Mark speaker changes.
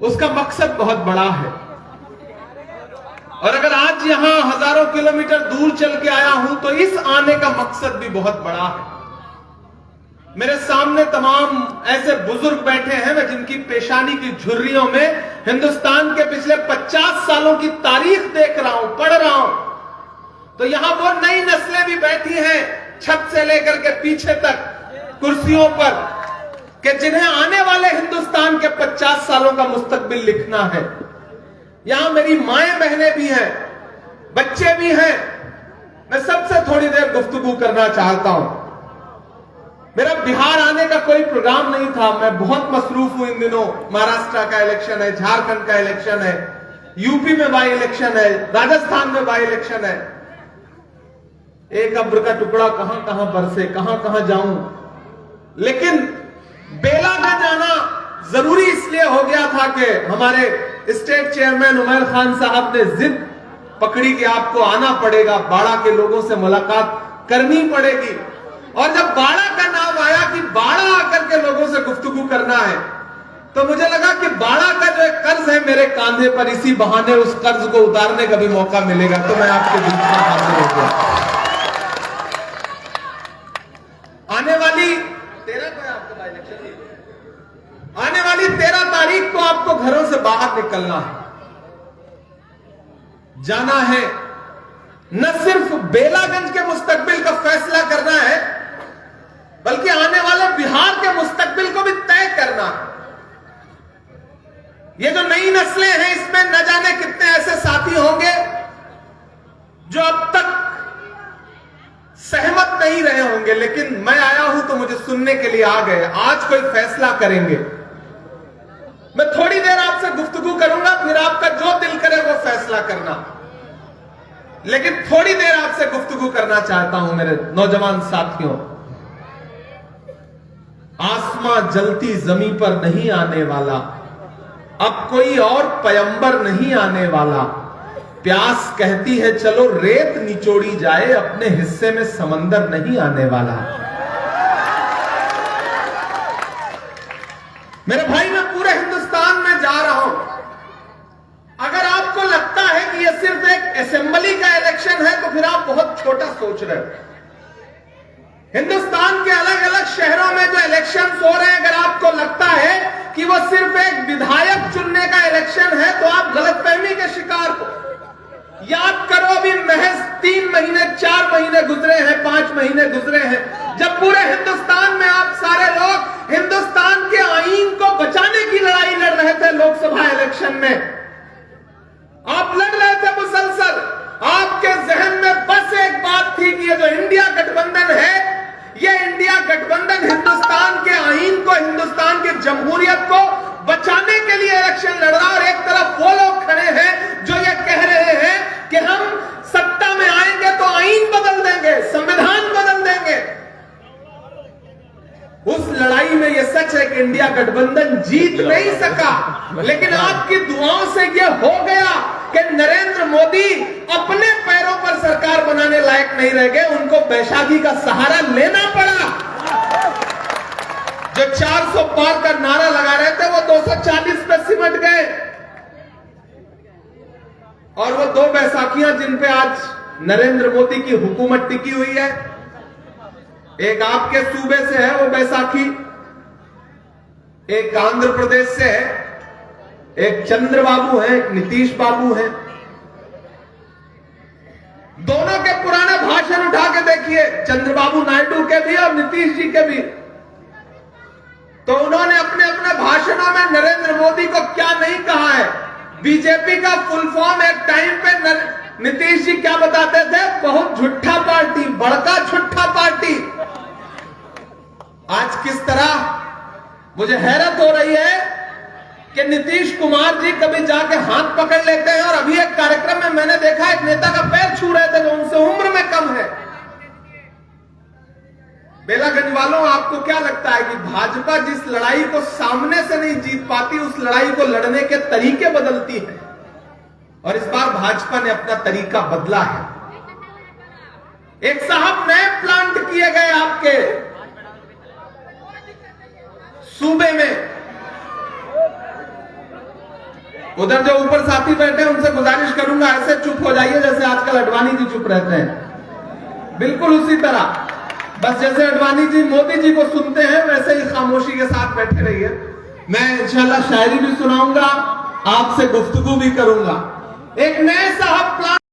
Speaker 1: उसका मकसद बहुत बड़ा है। और अगर आज यहां हजारों किलोमीटर दूर चल के आया हूं तो इस आने का मकसद भी बहुत बड़ा है। मेरे सामने तमाम ऐसे बुजुर्ग बैठे हैं मैं जिनकी पेशानी की झुर्रियों में हिंदुस्तान के पिछले 50 सालों की तारीख देख रहा हूं, पढ़ रहा हूं। तो यहां वो नई नस्लें भी बैठी हैं छत से लेकर के पीछे तक कुर्सियों पर, कि जिन्हें आने वाले हिंदुस्तान के 50 सालों का मुस्तकबिल लिखना है। यहां मेरी माएं बहनें भी हैं, बच्चे भी हैं। मैं सबसे थोड़ी देर गुफ्तगू करना चाहता हूं। मेरा बिहार आने का कोई प्रोग्राम नहीं था, मैं बहुत मसरूफ हूं इन दिनों। महाराष्ट्र का इलेक्शन है, झारखंड का इलेक्शन है, यूपी में बाई इलेक्शन है, राजस्थान में बाई इलेक्शन है। एक अब्र का टुकड़ा कहां कहां बरसे, कहां कहां जाऊं। लेकिन बेलागंज आना जरूरी इसलिए हो गया था कि हमारे स्टेट चेयरमैन उमर खान साहब ने जिद पकड़ी कि आपको आना पड़ेगा, बाड़ा के लोगों से मुलाकात करनी पड़ेगी। और जब बाड़ा का नाम आया कि बाड़ा आकर के लोगों से गुफ्तगू करना है, तो मुझे लगा कि बाड़ा का जो एक कर्ज है मेरे कांधे पर, इसी बहाने उस कर्ज को उतारने का भी मौका मिलेगा। तो मैं आपके बीच में हाजिर हो गया। आने वाली 13 तारीख को आपको घरों से बाहर निकलना है, जाना है। न सिर्फ बेलागंज के मुस्तकबिल का फैसला करना है, बल्कि आने वाले बिहार के मुस्तकबिल को भी तय करना है। ये जो नई नस्लें हैं, इसमें न जाने कितने ऐसे साथी होंगे जो अब तक सहमत नहीं रहे होंगे, लेकिन मैं आया हूं तो मुझे सुनने के लिए आ गए। आज कोई फैसला करेंगे। मैं थोड़ी देर आपसे गुफ्तगू करूंगा, फिर आपका जो दिल करे वो फैसला करना। लेकिन थोड़ी देर आपसे गुफ्तगू करना चाहता हूं मेरे नौजवान साथियों। आसमां जलती जमीन पर नहीं आने वाला, अब कोई और पैगंबर नहीं आने वाला। प्यास कहती है चलो रेत निचोड़ी जाए, अपने हिस्से में समंदर नहीं आने वाला। मेरे भाई, मैं पूरे हिंदुस्तान में जा रहा हूं। अगर आपको लगता है कि यह सिर्फ एक असेंबली का इलेक्शन है, तो फिर आप बहुत छोटा सोच रहे हो। हिंदुस्तान के अलग अलग शहरों में जो इलेक्शन हो रहे हैं, अगर आपको लगता है कि वो सिर्फ एक विधायक चुनने का इलेक्शन है, तो आप गलतफहमी के शिकार हो। याद करो, अभी महज 3 महीने 4 महीने गुजरे हैं, 5 महीने गुजरे हैं, जब पूरे हिंदुस्तान में आप सारे लोग हिंदुस्तान के आईन को बचाने की लड़ाई लड़ रहे थे। लोकसभा इलेक्शन में आप लड़ रहे थे मुसलसल। आपके जहन में बस एक बात थी कि ये जो इंडिया गठबंधन है, ये इंडिया गठबंधन हिंदुस्तान के आईन को, हिंदुस्तान की जमहूरियत को बचाने के लिए इलेक्शन लड़ रहा। और एक तरफ वो लोग खड़े हैं जो ये कह रहे हैं कि हम सत्ता में आएंगे तो आईन बदल देंगे, संविधान बदल देंगे। उस लड़ाई में यह सच है कि इंडिया गठबंधन जीत नहीं सका, लेकिन आपकी दुआओं से यह हो गया कि नरेंद्र मोदी अपने पैरों पर सरकार बनाने लायक नहीं रह गए। उनको बैसाखी का सहारा लेना पड़ा। जो 400 पार का नारा लगा रहे थे, वो 240 पे सिमट गए। और वो 2 बैसाखियां जिन पे आज नरेंद्र मोदी की हुकूमत टिकी हुई है, एक आपके सूबे से है वो बैसाखी, एक आंध्र प्रदेश से है, एक चंद्रबाबू है, एक नीतीश बाबू है। दोनों के पुराने भाषण उठा के देखिए, चंद्रबाबू नायडू के भी और नीतीश जी के भी। तो उन्होंने अपने अपने भाषणों में नरेंद्र मोदी को क्या नहीं कहा है। बीजेपी का फुल फॉर्म एक टाइम पे नीतीश जी क्या बताते थे? बहुत झूठा पार्टी, बड़का झूठा पार्टी। आज किस तरह मुझे हैरत हो रही है कि नीतीश कुमार जी कभी जाके हाथ पकड़ लेते हैं, और अभी एक कार्यक्रम में मैंने देखा एक नेता का पैर छू रहे थे जो उनसे उम्र में कम है। बेलागंज वालों, आपको क्या लगता है कि भाजपा जिस लड़ाई को सामने से नहीं जीत पाती, उस लड़ाई को लड़ने के तरीके बदलती है। और इस बार भाजपा ने अपना तरीका बदला है। एक साहब नए प्लांट किए गए आपके सूबे में, उधर जो ऊपर साथी बैठे हैं उनसे गुजारिश करूंगा ऐसे चुप हो जाइए जैसे आजकल अडवाणी जी चुप रहते हैं, बिल्कुल उसी तरह। बस जैसे अडवाणी जी मोदी जी को सुनते हैं वैसे ही खामोशी के साथ बैठे रहिए। मैं इंशाल्लाह शायरी भी सुनाऊंगा, आपसे गुफ्तगू भी करूंगा। एक नए साहब प्लान